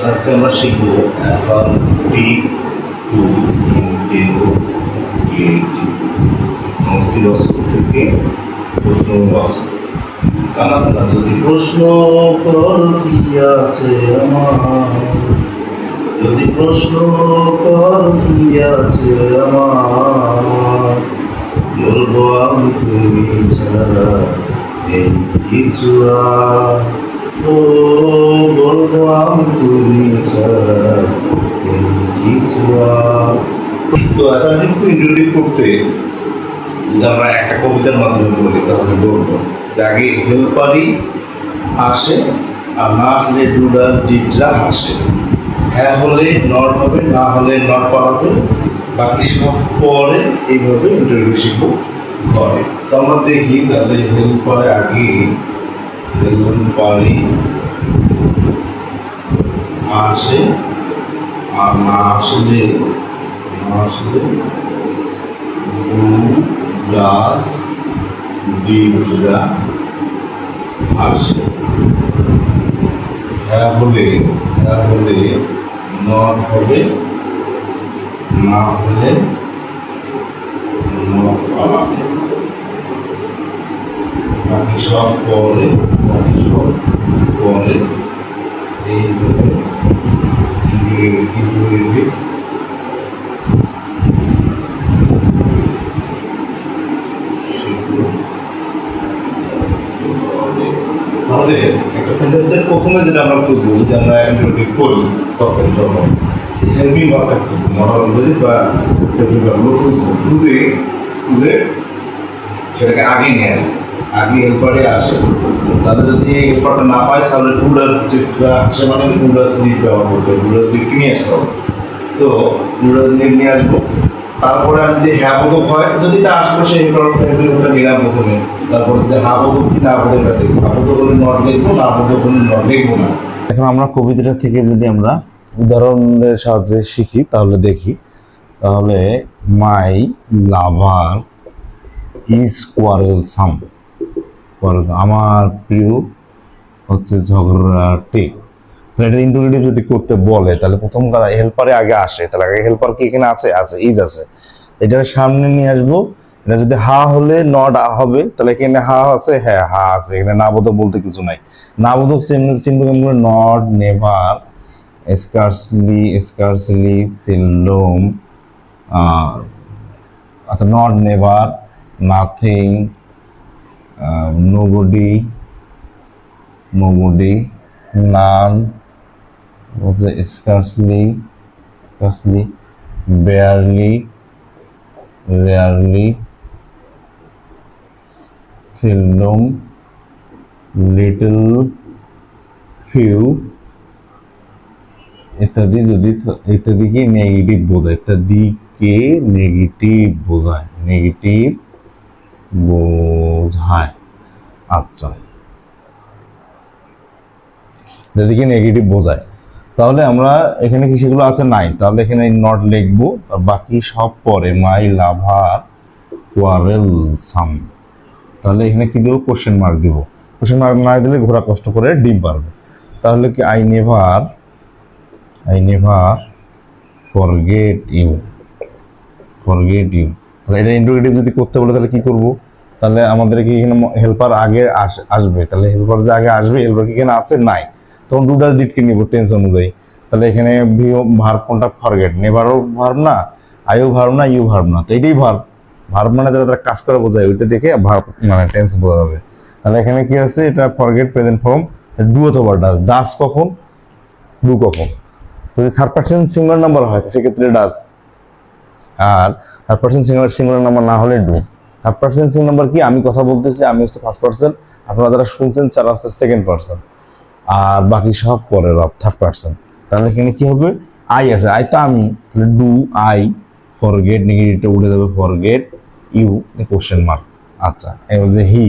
আজকে আমরা শিখব অ্যাসার্টিভ টু ইন্টেরোগেটিভ অস্থির অস্ত্র থেকে প্রশ্নবাচক। গান আছে না, যদি প্রশ্ন কর কি আছে আমার, যদি প্রশ্ন কর কি আছে আমার, বলবো আমি তুমি ছাড়া এই কিছু আর, ও বলবো আমি তুমি ছাড়া এই কিছু আর। তো অ্যাসার্টিভ টু ইন্টারেক্টিভ করতে যদি আমরা একটা কবিতার মাধ্যমে বলি তাহলে বলবো যে আগে হেল্পারই আসে আর না আসলে ডুডাস ডিডরা আসে। হ্যাঁ হলে নট হবে, না হলে নট পাওয়া হবে, বাকি সব পরে এইভাবে ইন্টারভিউ শিখবো ঘরে। তো আমরা দেখি তাহলে হেল্পারে আগে হেল্পারই আসে আর না আসলে গাছ ডিডরা আসে। হ্যাঁ হলে নট হবে, না হলে নট পালাবে, বাকি সব পরে এইভাবে তাহলে একটা সেন্টেন্সের প্রথমে যেটা আমরা খুঁজবো, যদি আমরা ইন্টারভিউ করি তখন যখন হেল্পিং ভার্বটা খুঁজবো, মডাল অবজেক্ট বা হেল্পিং ভার্বগুলো খুঁজে সেটাকে আগে নিয়ে আসবো, আগে হেল্পারে আসে। তাহলে যদি এই হেল্পারটা না পাই তাহলে টু ডাজ ডিডটা আসে, মানে টু ডাজ ডিড ব্যবহার করতে হবে, টু ডাজ ডিডকে নিয়ে আসতে হবে। তো টু ডাজ ডিড নিয়ে আসবো। তারপরে আমি যদি হ্যাঁ বোধক হয়, যদি এটা আসলো সেই হেল্পারটা নিলাম প্রথমে, তারপরে যদি হা বোধক কি না বোধকটা দেখবো, হা বোধক হলে নট লিখবো, না বোধক হলে নট লিখবো না। এখন আমরা কবিতাটা থেকে যদি আমরা উদাহরণের সাহায্যে শিখি তাহলে দেখি, তাহলে মাই লাভার ইজ কোয়ারেলসাম, আমার প্রিয় হচ্ছে ঝগড়াটে। তো এটা ইন্টারোগেটিভ যদি করতে বলে তাহলে প্রথম হেল্পারে আগে আসে, তাহলে আগে হেল্পার কি এখানে আছে, ইজ আছে, এটার সামনে নিয়ে আসবো। এটা যদি হা হলে নট হবে, তাহলে এখানে হা আছে, হ্যাঁ হা আছে, এখানে না বোধক বলতে কিছু নাই। না বোধক চিহ্ন নট, নেভার, স্কার্সলি, সেলডম, আচ্ছা not, never, nothing, nobody, none, scarcely, barely, rarely, seldom, little, few ইত্যাদি। যদি ইত্যাদিকে নেগেটিভ বোঝায়, আচ্ছা যেদিকে নেগেটিভ বোঝায়, তাহলে আমরা এখানে কি সেগুলো আছে নাই, তাহলে এখানে নট লিখবো, আর বাকি সব পরে মাই লাভার কোয়ারেলসাম। তাহলে এখানে কি দেবো, কোশ্চেন মার্ক দিব। কোশ্চেন মার্ক না দিলে ঘোড়া কষ্ট করে ডিম পারবে। তাহলে কি আই নেভার ফরগেট ইউ। তাহলে এটা ইন্টারোগেটিভ যদি করতে বলে তাহলে কি করব, তাহলে আমাদের কি এখানে হেল্পার আগে আসবে, তাহলে হেল্পার যে আগে আসবে, হেল্পার কি এখানে আছে, নাই, তখন ডু ডাজ ডিড কে নিব টেন্স অনুযায়ী। তাহলে এখানে ভার্ব কোনটা, ফরগেট। নেভারও ভার্ব না, আইও ভার্ব না, ইউ ভার্ব না, তো এটাই ভার্ব মানে যারা কাজ করে বোঝায়, ওইটা দেখে ভার্ব মানে টেন্স বোঝা যাবে। তাহলে এখানে কি আছে, এটা ফরগেট প্রেজেন্ট ফর্ম, ডু অথবা ডাজ কখন, ডু কখন। যদি থার্ড পার্সন সিঙ্গুলার নাম্বার হয় সেক্ষেত্রে ডাজ, আর থার্ড পার্সন সিঙ্গুলার নাম্বার না হলে do. Third person singular number কি, আমি কথা বলতেছি, আমি হচ্ছে ফার্স্ট পার্সন, আপনারা যারা শুনছেন তারা হচ্ছে সেকেন্ড পার্সন, আর বাকি সব পরের থার্ড পার্সন। তাহলে এখানে কি হবে, আই আছে, আই তো আমি, তাহলে ডু আই ফরগেট, নেগেটিভটা উঠে যাবে, ফরগেট ইউ কোশ্চেন মার্ক। আচ্ছা এবার যে হি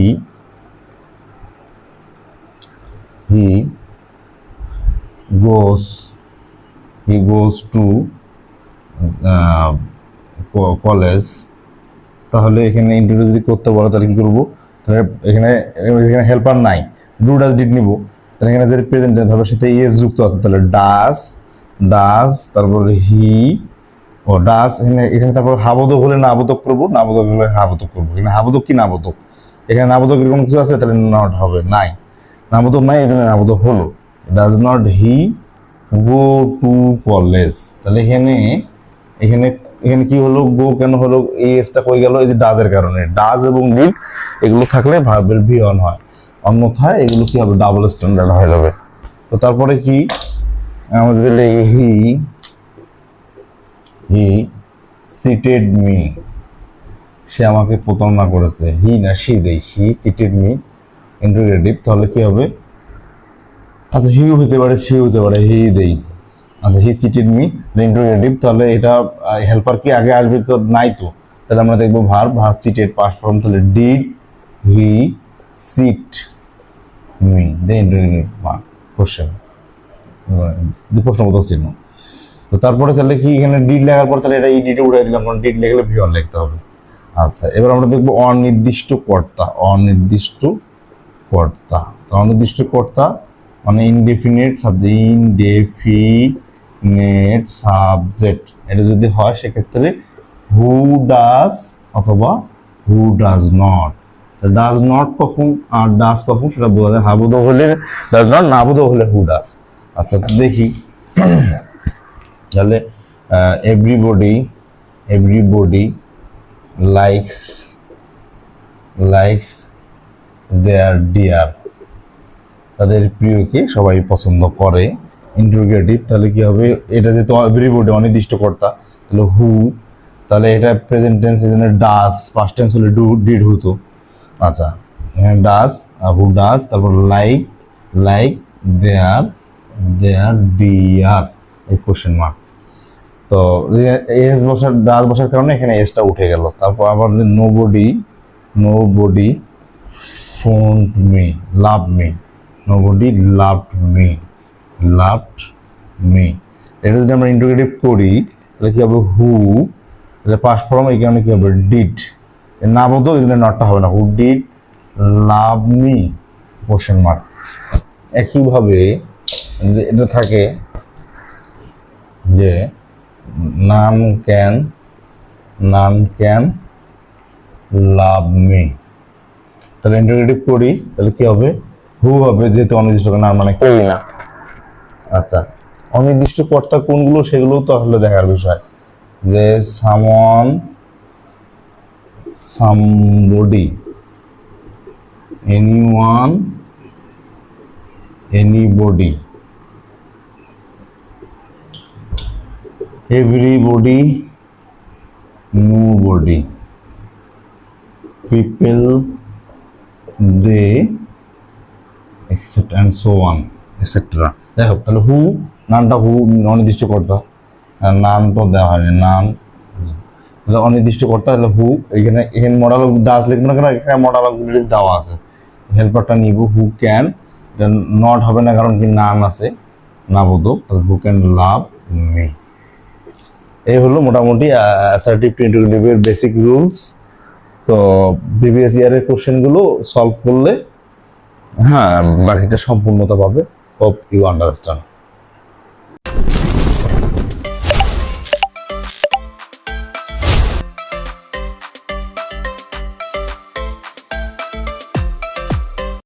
গোস টু কলেজ। তাহলে এখানে ইন্টারভিউ যদি করতে বলে তাহলে কি করবো, তাহলে এখানে হেল্পার নাই, ডু ডাজ ডিড নিব, তাহলে এখানে যদি প্রেজেন্ট টেন্স হবে সাথে এস যুক্ত আছে, তাহলে ডাস, ডাস, তারপর হি, ও ডাস, এখানে এখানে তারপর হাবোধক হলে নাবোধক করবো, নাবোধক হলে হাবোধক করবো। এখানে হাবোধক কি নাবোধক, এখানে নাবোধকের কোনো কিছু আছে, তাহলে নট হবে, নাই, নাবোধক নাই, এখানে নাবোধক হলো। Does not he go to college, তাহলে এখানে এখানে এখানে কি হলো, গো কেন হলো, এই এসটা কই গেল, এই যে ডাজের কারণে। ডাজ এবং ডিড এগুলো থাকলে ভার্বের ভি অন হয়, অন্যথায় এগুলো কি হবে, ডাবল স্ট্যান্ডার্ড হয়ে যাবে। তো তারপরে কি আমাদের হি হি চিটেড মি, সে আমাকে প্রতারণা করেছে, হি না সি দেই, সি চিটেড মি ইন্টারোগেটিভ, তাহলে কি হবে, আচ্ছা হিউ হতে পারে, সি হতে পারে, হি দেই, আচ্ছা হি চিটেড মি ইন্টারোগেটিভ, তাহলে এটা হেল্পার কি আগে আসবে, তো নাই তো, তাহলে আমরা দেখবো verb, verb cheated past form, তাহলে did he cheat me, the interrogative question, প্রশ্নবোধক চিহ্ন। তো তারপরে তাহলে কি এখানে ডিড লেখার পর তাহলে এটা ইডিটে উঠাই দিলাম, কারণ ডিড লিখলে ভি অন লিখতে হবে। আচ্ছা এবার আমরা দেখবো অনির্দিষ্ট কর্তা, অনির্দিষ্ট কর্তা, অনির্দিষ্ট কর্তা মানে ইনডেফিনিট সাবজেক্ট, ইনডেফিনিট সাবজেক্ট, এটা যদি হয় সেক্ষেত্রে হু ডাজ অথবা who does not. Does not কখন আর ডাজ কখন সেটা বোঝা যায়, হাবোধক হলে ডাজ নট, নাবোধক হলে হু ডাজ। আচ্ছা দেখি তাহলে এভরিবডি, এভরিবডি লাইকস, লাইকস দেয়ার ডিয়ার, তাদের প্রিয়কে সবাই পছন্দ করে, ইন্টারোগেটিভ, তাহলে কি হবে, এটা যেহেতু এভরিবডি অনির্দিষ্ট কর্তা, তাহলে হু, তাহলে এটা প্রেজেন্ট টেন্স, এখানে ডাস, পাস্ট টেন্স হলে ডু ডিড হতো। আচ্ছা এখানে ডাস, হু ডাস, তারপর লাইক, লাইক দেয়ার, দেয়ার ডিয়ার, এই কোশ্চেন মার্ক। তো এস বসার, ডাস বসার কারণে এখানে এসটা উঠে গেল। তারপর আবার nobody, nobody phoned me, love me, nobody loved me, loved me, এটা যদি আমরা ইন্টারোগেটিভ করি তাহলে কি হবে, হু, তাহলে পাস্ট ফর্ম, এই কারণে কি হবে, ডিড, না বলতো এই জন্য নটটা হবে না, who did love me question mark. একইভাবে এটা থাকে যে none can, none can love me, তাহলে ইন্টারোগেটিভ করি তাহলে কি হবে, হু হবে, যেহেতু অনির্দিষ্ট, না মানে কেউই না। আচ্ছা অনির্দিষ্ট কর্তা কোনগুলো সেগুলো তো আসলে দেখার বিষয়, যে someone, somebody, anyone, anybody, everybody, nobody, people, they, etc. and so on, etc. যাই হোক তাহলে হু, নামটা হু অনির্দিষ্ট কর্তা, নাম তো দেওয়া হয়নি, নাম অনির্দিষ্ট কর্তা, তাহলে হু, এখানে এখানে মডেল অফ ডাস লিখবো না, কেন এখানে মডেল অফ দেওয়া আছে, হেল্পারটা নিব, হু ক্যান, নট হবে না কারণ কি নাম আছে, নাবোধক, তাহলে হু ক্যান লাভ মি। এই হলো মোটামুটি অ্যাসার্টিভ টু ইন্টারোগেটিভের বেসিক রুলস। তো প্রিভিয়াস ইয়ারের কোশ্চেনগুলো সলভ করলে হ্যাঁ বাকিটা সম্পূর্ণতা পাবে। Hope you understand.